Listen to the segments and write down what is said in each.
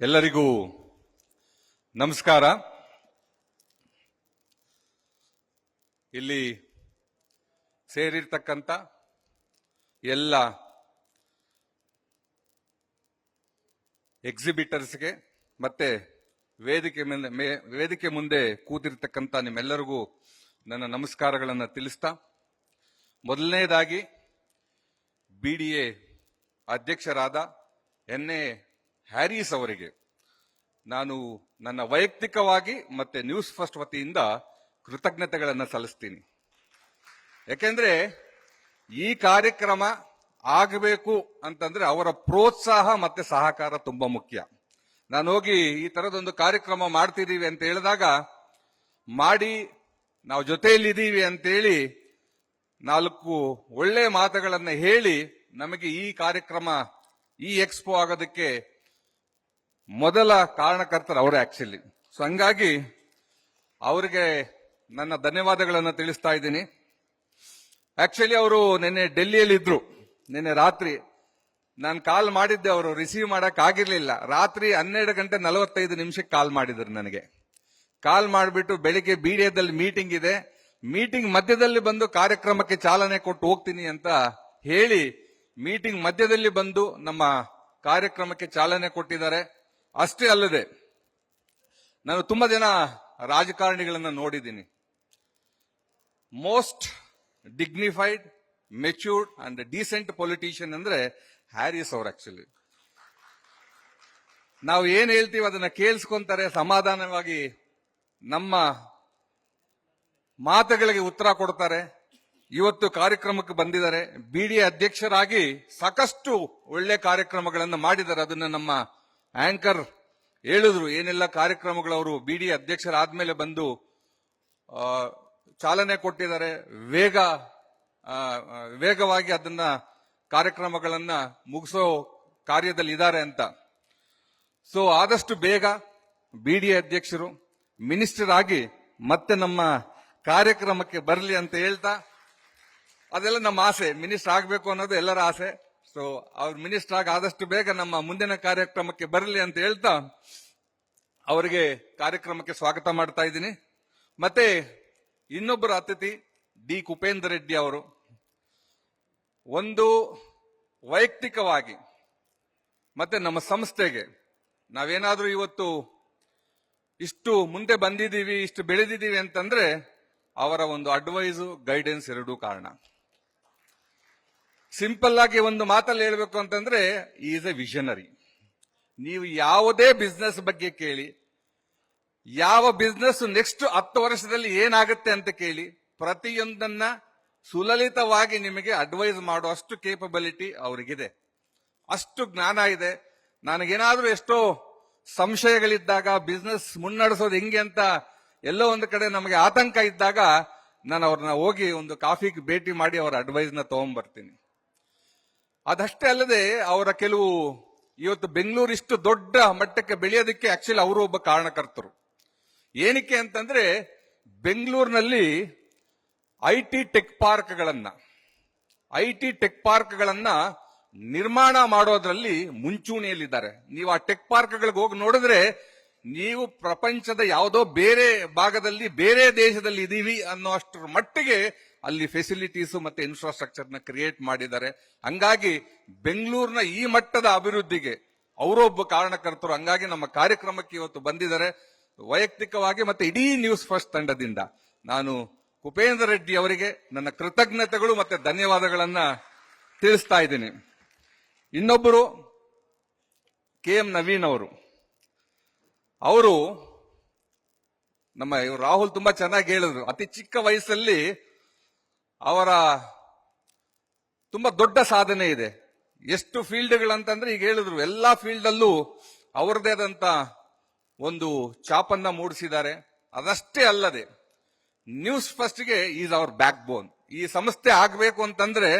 ಎಲ್ಲರಿಗೂ ನಮಸ್ಕಾರ. ಇಲ್ಲಿ ಸೇರಿರ್ತಕ್ಕಂಥ ಎಲ್ಲ ಎಕ್ಸಿಬಿಟರ್ಸ್ಗೆ ಮತ್ತೆ ವೇದಿಕೆ ಮುಂದೆ ಕೂತಿರ್ತಕ್ಕಂಥ ನಿಮ್ಮೆಲ್ಲರಿಗೂ ನನ್ನ ನಮಸ್ಕಾರಗಳನ್ನು ತಿಳಿಸ್ತಾ, ಮೊದಲನೇದಾಗಿ ಬಿಡಿಎ ಅಧ್ಯಕ್ಷರಾದ ಎನ್.ಎ. ಹ್ಯಾರಿಸ್ ಅವರಿಗೆ ನಾನು ನನ್ನ ವೈಯಕ್ತಿಕವಾಗಿ ಮತ್ತೆ ನ್ಯೂಸ್ ಫಸ್ಟ್ ವತಿಯಿಂದ ಕೃತಜ್ಞತೆಗಳನ್ನು ಸಲ್ಲಿಸ್ತೀನಿ. ಯಾಕೆಂದ್ರೆ ಈ ಕಾರ್ಯಕ್ರಮ ಆಗಬೇಕು ಅಂತಂದ್ರೆ ಅವರ ಪ್ರೋತ್ಸಾಹ ಮತ್ತೆ ಸಹಕಾರ ತುಂಬಾ ಮುಖ್ಯ. ನಾನು ಹೋಗಿ ಈ ತರದೊಂದು ಕಾರ್ಯಕ್ರಮ ಮಾಡ್ತಿದೀವಿ ಅಂತ ಹೇಳಿದಾಗ, ಮಾಡಿ ನಾವು ಜೊತೆಯಲ್ಲಿದ್ದೀವಿ ಅಂತೇಳಿ 4 ಒಳ್ಳೆ ಮಾತುಗಳನ್ನ ಹೇಳಿ ನಮಗೆ ಈ ಕಾರ್ಯಕ್ರಮ, ಈ ಎಕ್ಸ್ಪೋ ಆಗೋದಕ್ಕೆ ಮೊದಲ ಕಾರಣಕರ್ತರು ಅವರೇ ಆಕ್ಚುಲಿ. ಸೊ ಹಂಗಾಗಿ ಅವರಿಗೆ ನನ್ನ ಧನ್ಯವಾದಗಳನ್ನು ತಿಳಿಸ್ತಾ ಇದ್ದೀನಿ. ಆಕ್ಚುಲಿ ಅವರು ನಿನ್ನೆ ಡೆಲ್ಲಿಯಲ್ಲಿ ಇದ್ರು. ನಿನ್ನೆ ರಾತ್ರಿ ನಾನು ಕಾಲ್ ಮಾಡಿದ್ದೆ, ಅವರು ರಿಸೀವ್ ಮಾಡಕ್ ಆಗಿರ್ಲಿಲ್ಲ. ರಾತ್ರಿ 12:45 ಕಾಲ್ ಮಾಡಿದ್ರು ನನಗೆ. ಕಾಲ್ ಮಾಡಿಬಿಟ್ಟು ಬೆಳಿಗ್ಗೆ ಬಿಡಿಎದಲ್ಲಿ ಮೀಟಿಂಗ್ ಇದೆ, ಮೀಟಿಂಗ್ ಮಧ್ಯದಲ್ಲಿ ಬಂದು ಕಾರ್ಯಕ್ರಮಕ್ಕೆ ಚಾಲನೆ ಕೊಟ್ಟು ಹೋಗ್ತೀನಿ ಅಂತ ಹೇಳಿ ಮೀಟಿಂಗ್ ಮಧ್ಯದಲ್ಲಿ ಬಂದು ನಮ್ಮ ಕಾರ್ಯಕ್ರಮಕ್ಕೆ ಚಾಲನೆ ಕೊಟ್ಟಿದ್ದಾರೆ. ಅಷ್ಟೇ ಅಲ್ಲದೆ ನಾನು ತುಂಬಾ ಜನ ರಾಜಕಾರಣಿಗಳನ್ನ ನೋಡಿದ್ದೀನಿ. Most dignified, matured and decent politician ಅಂದ್ರೆ ಹ್ಯಾರಿಸ್ ಅವರು. ಆಕ್ಚುಲಿ ನಾವು ಏನ್ ಹೇಳ್ತೀವಿ ಅದನ್ನ ಕೇಳಿಸ್ಕೊಂತಾರೆ, ಸಮಾಧಾನವಾಗಿ ನಮ್ಮ ಮಾತುಗಳಿಗೆ ಉತ್ತರ ಕೊಡ್ತಾರೆ. ಇವತ್ತು ಕಾರ್ಯಕ್ರಮಕ್ಕೆ ಬಂದಿದ್ದಾರೆ. ಬಿಡಿಎ ಅಧ್ಯಕ್ಷರಾಗಿ ಸಾಕಷ್ಟು ಒಳ್ಳೆ ಕಾರ್ಯಕ್ರಮಗಳನ್ನು ಮಾಡಿದ್ದಾರೆ. ಅದನ್ನ ನಮ್ಮ ಆಂಕರ್ ಹೇಳಿದ್ರು, ಏನೆಲ್ಲ ಕಾರ್ಯಕ್ರಮಗಳು ಅವರು ಬಿಡಿಎ ಅಧ್ಯಕ್ಷರಾದ್ಮೇಲೆ ಬಂದು ಚಾಲನೆ ಕೊಟ್ಟಿದ್ದಾರೆ. ವೇಗವಾಗಿ ಅದನ್ನ ಕಾರ್ಯಕ್ರಮಗಳನ್ನ ಮುಗಿಸೋ ಕಾರ್ಯದಲ್ಲಿ ಇದ್ದಾರೆ ಅಂತ. ಸೊ ಆದಷ್ಟು ಬೇಗ ಬಿಡಿಎ ಅಧ್ಯಕ್ಷರು ಮಿನಿಸ್ಟರ್ ಆಗಿ ಮತ್ತೆ ನಮ್ಮ ಕಾರ್ಯಕ್ರಮಕ್ಕೆ ಬರಲಿ ಅಂತ ಹೇಳ್ತಾ, ಅದೆಲ್ಲ ನಮ್ಮ ಆಸೆ, ಮಿನಿಸ್ಟರ್ ಆಗಬೇಕು ಅನ್ನೋದು ಎಲ್ಲರ ಆಸೆ. ಸೊ ಅವ್ರು ಮಿನಿಸ್ಟರ್ ಆಗಿ ಆದಷ್ಟು ಬೇಗ ನಮ್ಮ ಮುಂದಿನ ಕಾರ್ಯಕ್ರಮಕ್ಕೆ ಬರಲಿ ಅಂತ ಹೇಳ್ತಾ ಅವರಿಗೆ ಕಾರ್ಯಕ್ರಮಕ್ಕೆ ಸ್ವಾಗತ ಮಾಡ್ತಾ ಇದ್ದೀನಿ. ಮತ್ತೆ ಇನ್ನೊಬ್ಬರು ಅತಿಥಿ ಡಿ ಕುಪೇಂದ್ರ ರೆಡ್ಡಿ ಅವರು. ಒಂದು ವೈಯಕ್ತಿಕವಾಗಿ ಮತ್ತೆ ನಮ್ಮ ಸಂಸ್ಥೆಗೆ ನಾವೇನಾದ್ರೂ ಇವತ್ತು ಇಷ್ಟು ಮುಂದೆ ಬಂದಿದ್ದೀವಿ, ಇಷ್ಟು ಬೆಳೆದಿದ್ದೀವಿ ಅಂತಂದ್ರೆ ಅವರ ಒಂದು ಅಡ್ವೈಸು, ಗೈಡೆನ್ಸ್ ಎರಡೂ ಕಾರಣ. ಸಿಂಪಲ್ ಆಗಿ ಒಂದು ಮಾತಲ್ಲಿ ಹೇಳ್ಬೇಕು ಅಂತಂದ್ರೆ ಈಸ್ ಎ ವಿಷನರಿ. ನೀವು ಯಾವುದೇ ಬಿಸ್ನೆಸ್ ಬಗ್ಗೆ ಕೇಳಿ, ಯಾವ ಬಿಸ್ನೆಸ್ ನೆಕ್ಸ್ಟ್ 10 ವರ್ಷದಲ್ಲಿ ಏನಾಗುತ್ತೆ ಅಂತ ಕೇಳಿ, ಪ್ರತಿಯೊಂದನ್ನ ಸುಲಲಿತವಾಗಿ ನಿಮಗೆ ಅಡ್ವೈಸ್ ಮಾಡೋ ಅಷ್ಟು ಕೇಪಬಿಲಿಟಿ ಅವರಿಗಿದೆ, ಅಷ್ಟು ಜ್ಞಾನ ಇದೆ. ನನಗೇನಾದ್ರೂ ಎಷ್ಟೋ ಸಂಶಯಗಳಿದ್ದಾಗ, ಬಿಸ್ನೆಸ್ ಮುನ್ನಡೆಸೋದು ಹೆಂಗೆ ಅಂತ ಎಲ್ಲೋ ಒಂದು ಕಡೆ ನಮಗೆ ಆತಂಕ ಇದ್ದಾಗ, ನಾನು ಅವ್ರನ್ನ ಹೋಗಿ ಒಂದು ಕಾಫಿಗೆ ಭೇಟಿ ಮಾಡಿ ಅವರ ಅಡ್ವೈಸ್ನ ತಗೊಂಡ್ಬರ್ತೀನಿ. ಅದಷ್ಟೇ ಅಲ್ಲದೆ ಅವರ ಕೆಲವು ಇವತ್ತು ಬೆಂಗಳೂರು ಇಷ್ಟು ದೊಡ್ಡ ಮಟ್ಟಕ್ಕೆ ಬೆಳೆಯೋದಕ್ಕೆ ಆಕ್ಚುಲಿ ಅವರು ಒಬ್ಬ ಕಾರಣಕರ್ತರು. ಏನಕ್ಕೆ ಅಂತಂದ್ರೆ ಬೆಂಗಳೂರಿನಲ್ಲಿ ಐಟಿ ಟೆಕ್ ಪಾರ್ಕ್ಗಳನ್ನ ನಿರ್ಮಾಣ ಮಾಡೋದ್ರಲ್ಲಿ ಮುಂಚೂಣಿಯಲ್ಲಿದ್ದಾರೆ. ನೀವು ಆ ಟೆಕ್ ಪಾರ್ಕ್ಗಳಿಗೆ ಹೋಗಿ ನೋಡಿದ್ರೆ ನೀವು ಪ್ರಪಂಚದ ಯಾವುದೋ ಬೇರೆ ಭಾಗದಲ್ಲಿ, ಬೇರೆ ದೇಶದಲ್ಲಿ ಇದೀವಿ ಅನ್ನೋ ಅಷ್ಟರ ಮಟ್ಟಿಗೆ ಅಲ್ಲಿ ಫೆಸಿಲಿಟೀಸ್ ಮತ್ತೆ ಇನ್ಫ್ರಾಸ್ಟ್ರಕ್ಚರ್ ನ ಕ್ರಿಯೇಟ್ ಮಾಡಿದ್ದಾರೆ. ಹಂಗಾಗಿ ಬೆಂಗಳೂರಿನ ಈ ಮಟ್ಟದ ಅಭಿವೃದ್ಧಿಗೆ ಅವರೊಬ್ಬ ಕಾರಣಕರ್ತರು. ಹಂಗಾಗಿ ನಮ್ಮ ಕಾರ್ಯಕ್ರಮಕ್ಕೆ ಇವತ್ತು ಬಂದಿದ್ದಾರೆ. ವೈಯಕ್ತಿಕವಾಗಿ ಮತ್ತೆ ಇಡೀ ನ್ಯೂಸ್ ಫಸ್ಟ್ ತಂಡದಿಂದ ನಾನು ಕುಪೇಂದ್ರ ರೆಡ್ಡಿ ಅವರಿಗೆ ನನ್ನ ಕೃತಜ್ಞತೆಗಳು ಮತ್ತೆ ಧನ್ಯವಾದಗಳನ್ನ ತಿಳಿಸ್ತಾ ಇದ್ದೀನಿ. ಇನ್ನೊಬ್ಬರು KM ನವೀನ್ ಅವರು ನಮ್ಮ ರಾಹುಲ್ ತುಂಬಾ ಚೆನ್ನಾಗಿ ಹೇಳಿದ್ರು. ಅತಿ ಚಿಕ್ಕ ವಯಸ್ಸಲ್ಲಿ ಅವರ ತುಂಬಾ ದೊಡ್ಡ ಸಾಧನೆ ಇದೆ. ಎಷ್ಟು ಫೀಲ್ಡ್ಗಳಂತಂದ್ರೆ ಈಗ ಹೇಳಿದ್ರು, ಎಲ್ಲಾ ಫೀಲ್ಡ್ ಅಲ್ಲೂ ಅವರದೇ ಆದಂತ ಒಂದು ಛಾಪನ್ನ ಮೂಡಿಸಿದ್ದಾರೆ. ಅದಷ್ಟೇ ಅಲ್ಲದೆ ನ್ಯೂಸ್ ಫಸ್ಟ್ಗೆ ಈಸ್ ಅವರ್ ಬ್ಯಾಕ್ ಬೋನ್. ಈ ಸಂಸ್ಥೆ ಆಗ್ಬೇಕು ಅಂತಂದ್ರೆ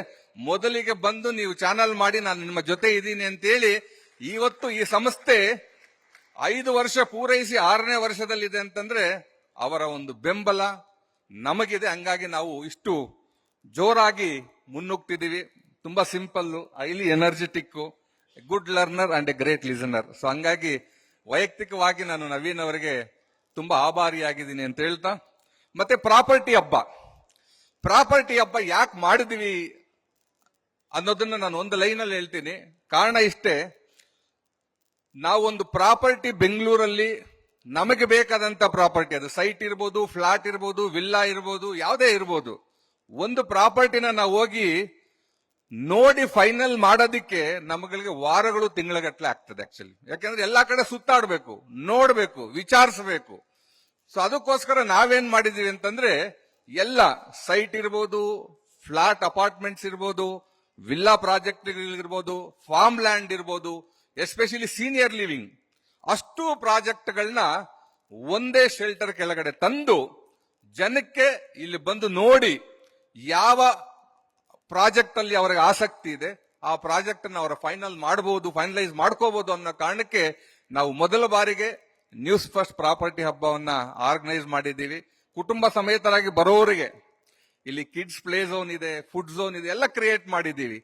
ಮೊದಲಿಗೆ ಬಂದು ನೀವು ಚಾನಲ್ ಮಾಡಿ, ನಾನು ನಿಮ್ಮ ಜೊತೆ ಇದ್ದೀನಿ ಅಂತೇಳಿ ಇವತ್ತು ಈ ಸಂಸ್ಥೆ 5 ವರ್ಷ ಪೂರೈಸಿ 6ನೇ ವರ್ಷದಲ್ಲಿದೆ ಅಂತಂದ್ರೆ ಅವರ ಒಂದು ಬೆಂಬಲ ನಮಗಿದೆ. ಹಂಗಾಗಿ ನಾವು ಇಷ್ಟು ಜೋರಾಗಿ ಮುನ್ನುಗ್ತಿದ್ದೀವಿ. ತುಂಬಾ simple, highly energetic, good learner and A great listener. So ಹಂಗಾಗಿ ವೈಯಕ್ತಿಕವಾಗಿ ನಾನು ನವೀನ್ ಅವರಿಗೆ ತುಂಬಾ ಆಭಾರಿಯಾಗಿದ್ದೀನಿ ಅಂತ ಹೇಳ್ತಾ, ಮತ್ತೆ ಪ್ರಾಪರ್ಟಿ ಹಬ್ಬ ಯಾಕೆ ಮಾಡಿದ್ವಿ ಅನ್ನೋದನ್ನ ನಾನು ಒಂದು ಲೈನಲ್ಲಿ ಹೇಳ್ತೀನಿ. ಕಾರಣ ಇಷ್ಟೇ, ನಾವೊಂದು ಪ್ರಾಪರ್ಟಿ ಬೆಂಗಳೂರಲ್ಲಿ ನಮಗೆ ಬೇಕಾದಂತ ಪ್ರಾಪರ್ಟಿ, ಅದು ಸೈಟ್ ಇರ್ಬೋದು, ಫ್ಲಾಟ್ ಇರ್ಬೋದು, ವಿಲ್ಲಾ ಇರ್ಬೋದು, ಯಾವುದೇ ಇರ್ಬೋದು, ಒಂದು ಪ್ರಾಪರ್ಟಿನ ನಾವು ಹೋಗಿ ನೋಡಿ ಫೈನಲ್ ಮಾಡೋದಿಕ್ಕೆ ನಮಗೆ ವಾರಗಳು ತಿಂಗಳಗಟ್ಟಲೆ ಆಗ್ತದೆ ಆಕ್ಚುಲಿ. ಯಾಕಂದ್ರೆ ಎಲ್ಲಾ ಕಡೆ ಸುತ್ತಾಡಬೇಕು, ನೋಡ್ಬೇಕು, ವಿಚಾರಿಸಬೇಕು. ಸೊ ಅದಕ್ಕೋಸ್ಕರ ನಾವೇನ್ ಮಾಡಿದೀವಿ ಅಂತಂದ್ರೆ, ಎಲ್ಲ ಸೈಟ್ ಇರ್ಬೋದು, ಫ್ಲಾಟ್ ಅಪಾರ್ಟ್ಮೆಂಟ್ಸ್ ಇರ್ಬೋದು, ವಿಲ್ಲಾ ಪ್ರಾಜೆಕ್ಟ್ ಇರ್ಬೋದು, ಫಾರ್ಮ್ ಲ್ಯಾಂಡ್ ಇರ್ಬೋದು, ಎಸ್ಪೆಷಲಿ ಸೀನಿಯರ್ ಲಿವಿಂಗ್, ಅಷ್ಟು ಪ್ರಾಜೆಕ್ಟ್ಗಳನ್ನ ಒಂದೇ ಶೆಲ್ಟರ್ ಕೆಳಗಡೆ ತಂದು ಜನಕ್ಕೆ ಇಲ್ಲಿ ಬಂದು ನೋಡಿ ಯಾವ ಪ್ರಾಜೆಕ್ಟ್ ಅಲ್ಲಿ ಅವರಿಗೆ ಆಸಕ್ತಿ ಇದೆ ಆ ಪ್ರಾಜೆಕ್ಟ್ ಅನ್ನು ಅವರ ಫೈನಲೈಸ್ ಮಾಡ್ಕೋಬಹುದು ಅನ್ನೋ ಕಾರಣಕ್ಕೆ ನಾವು ಮೊದಲ ಬಾರಿಗೆ ನ್ಯೂಸ್ ಫಸ್ಟ್ ಪ್ರಾಪರ್ಟಿ ಹಬ್ಬವನ್ನ ಆರ್ಗನೈಸ್ ಮಾಡಿದ್ದೀವಿ. ಕುಟುಂಬ ಸಮೇತರಾಗಿ ಬರೋರಿಗೆ ಇಲ್ಲಿ ಕಿಡ್ಸ್ ಪ್ಲೇ ಝೋನ್ ಇದೆ, ಫುಡ್ ಝೋನ್ ಇದೆ, ಎಲ್ಲ ಕ್ರಿಯೇಟ್ ಮಾಡಿದ್ದೀವಿ.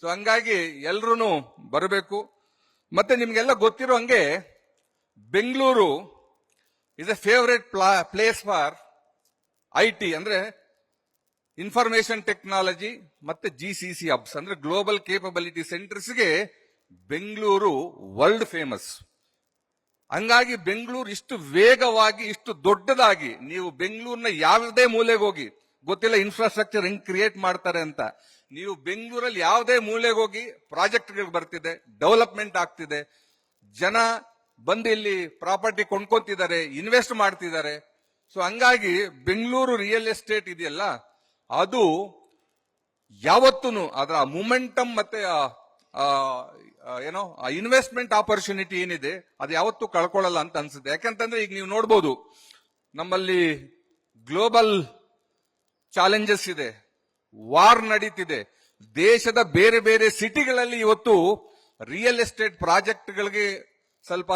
ಸೊ ಹಂಗಾಗಿ ಎಲ್ರೂ ಬರಬೇಕು. ಮತ್ತೆ ನಿಮ್ಗೆಲ್ಲ ಗೊತ್ತಿರೋ ಹಂಗೆ Bengaluru is a favourite place for IT, ಅಂದ್ರೆ ಇನ್ಫಾರ್ಮೇಶನ್ ಟೆಕ್ನಾಲಜಿ ಮತ್ತೆ GCC ಹಬ್ಸ್, ಅಂದ್ರೆ ಗ್ಲೋಬಲ್ ಕೇಪಬಿಲಿಟಿ ಸೆಂಟರ್ಸ್ಗೆ ಬೆಂಗಳೂರು ವರ್ಲ್ಡ್ ಫೇಮಸ್. ಹಂಗಾಗಿ ಬೆಂಗಳೂರು ಇಷ್ಟು ವೇಗವಾಗಿ, ಇಷ್ಟು ದೊಡ್ಡದಾಗಿ, ನೀವು ಬೆಂಗಳೂರಿನ ಯಾವುದೇ ಮೂಲೆಗೆ ಹೋಗಿ, ಗೊತ್ತಿಲ್ಲ ಇನ್ಫ್ರಾಸ್ಟ್ರಕ್ಚರ್ ಹೆಂಗ್ ಕ್ರಿಯೇಟ್ ಮಾಡ್ತಾರೆ ಅಂತ, ನೀವು ಬೆಂಗಳೂರಲ್ಲಿ ಯಾವುದೇ ಮೂಲೆಗೆ ಹೋಗಿ ಪ್ರಾಜೆಕ್ಟ್ಗಳು ಬರ್ತಿದೆ, ಡೆವಲಪ್ಮೆಂಟ್ ಆಗ್ತಿದೆ, ಜನ ಬಂದು ಇಲ್ಲಿ ಪ್ರಾಪರ್ಟಿ ಕೊಂಡ್ಕೊಂತಿದ್ದಾರೆ, ಇನ್ವೆಸ್ಟ್ ಮಾಡ್ತಿದ್ದಾರೆ. ಸೊ ಹಂಗಾಗಿ ಬೆಂಗಳೂರು ರಿಯಲ್ ಎಸ್ಟೇಟ್ ಇದೆಯಲ್ಲ, ಅದು ಯಾವತ್ತೂ ಅದರ ಮೂಮೆಂಟಮ್ ಮತ್ತೆ ಇನ್ವೆಸ್ಟ್ಮೆಂಟ್ ಆಪರ್ಚುನಿಟಿ ಏನಿದೆ ಅದು ಯಾವತ್ತೂ ಕಳ್ಕೊಳ್ಳಲ್ಲ ಅಂತ ಅನ್ಸುತ್ತೆ. ಯಾಕಂತಂದ್ರೆ ಈಗ ನೀವು ನೋಡ್ಬೋದು, ನಮ್ಮಲ್ಲಿ ಗ್ಲೋಬಲ್ ಚಾಲೆಂಜಸ್ ಇದೆ, ವಾರ್ ನಡೀತಿದೆ, ದೇಶದ ಬೇರೆ ಬೇರೆ ಸಿಟಿಗಳಲ್ಲಿ ಇವತ್ತು ರಿಯಲ್ ಎಸ್ಟೇಟ್ ಪ್ರಾಜೆಕ್ಟ್ಗಳಿಗೆ ಸ್ವಲ್ಪ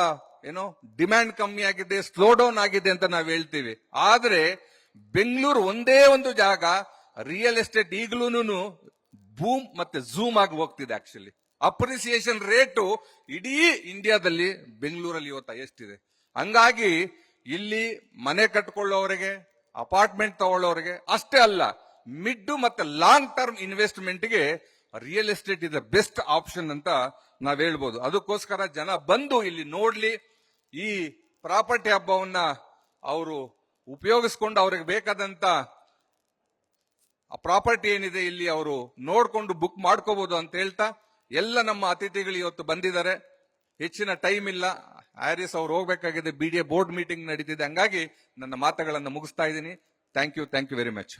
ಡಿಮ್ಯಾಂಡ್ ಕಮ್ಮಿ ಆಗಿದೆ, ಸ್ಲೋ ಡೌನ್ ಆಗಿದೆ ಅಂತ ನಾವು ಹೇಳ್ತೀವಿ. ಆದ್ರೆ ಬೆಂಗಳೂರು ಒಂದೇ ಒಂದು ಜಾಗ ರಿಯಲ್ ಎಸ್ಟೇಟ್ ಈಗಲೂ ಬೂಮ್ ಮತ್ತೆ ಝೂಮ್ ಆಗಿ ಹೋಗ್ತಿದೆ. ಆಕ್ಚುಲಿ ಅಪ್ರಿಸಿಯೇಷನ್ ರೇಟು ಇಡೀ ಇಂಡಿಯಾದಲ್ಲಿ ಬೆಂಗಳೂರಲ್ಲಿ ಇವತ್ತು ಎಷ್ಟಿದೆ. ಹಂಗಾಗಿ ಇಲ್ಲಿ ಮನೆ ಕಟ್ಕೊಳ್ಳೋರಿಗೆ, ಅಪಾರ್ಟ್ಮೆಂಟ್ ತಗೊಳ್ಳೋರಿಗೆ ಅಷ್ಟೇ ಅಲ್ಲ, ಮಿಡ್ ಮತ್ತೆ ಲಾಂಗ್ ಟರ್ಮ್ ಇನ್ವೆಸ್ಟ್ಮೆಂಟ್ಗೆ real estate is the best option ಅಂತ ನಾವ್ ಹೇಳ್ಬೋದು. ಅದಕ್ಕೋಸ್ಕರ ಜನ ಬಂದು ಇಲ್ಲಿ ನೋಡ್ಲಿ, ಈ ಪ್ರಾಪರ್ಟಿ ಹಬ್ಬವನ್ನ ಅವರು ಉಪಯೋಗಿಸ್ಕೊಂಡು ಅವ್ರಿಗೆ ಬೇಕಾದಂತ ಪ್ರಾಪರ್ಟಿ ಏನಿದೆ ಇಲ್ಲಿ ಅವರು ನೋಡ್ಕೊಂಡು ಬುಕ್ ಮಾಡ್ಕೋಬಹುದು ಅಂತ ಹೇಳ್ತಾ, ಎಲ್ಲ ನಮ್ಮ ಅತಿಥಿಗಳು ಇವತ್ತು ಬಂದಿದ್ದಾರೆ. ಹೆಚ್ಚಿನ ಟೈಮ್ ಇಲ್ಲ, ಆರಿಸ್ ಅವ್ರು ಹೋಗ್ಬೇಕಾಗಿದೆ, BDA ಬೋರ್ಡ್ ಮೀಟಿಂಗ್ ನಡೀತಿದೆ. ಹಂಗಾಗಿ ನನ್ನ ಮಾತುಗಳನ್ನು ಮುಗಿಸ್ತಾ ಇದ್ದೀನಿ. Thank you very much.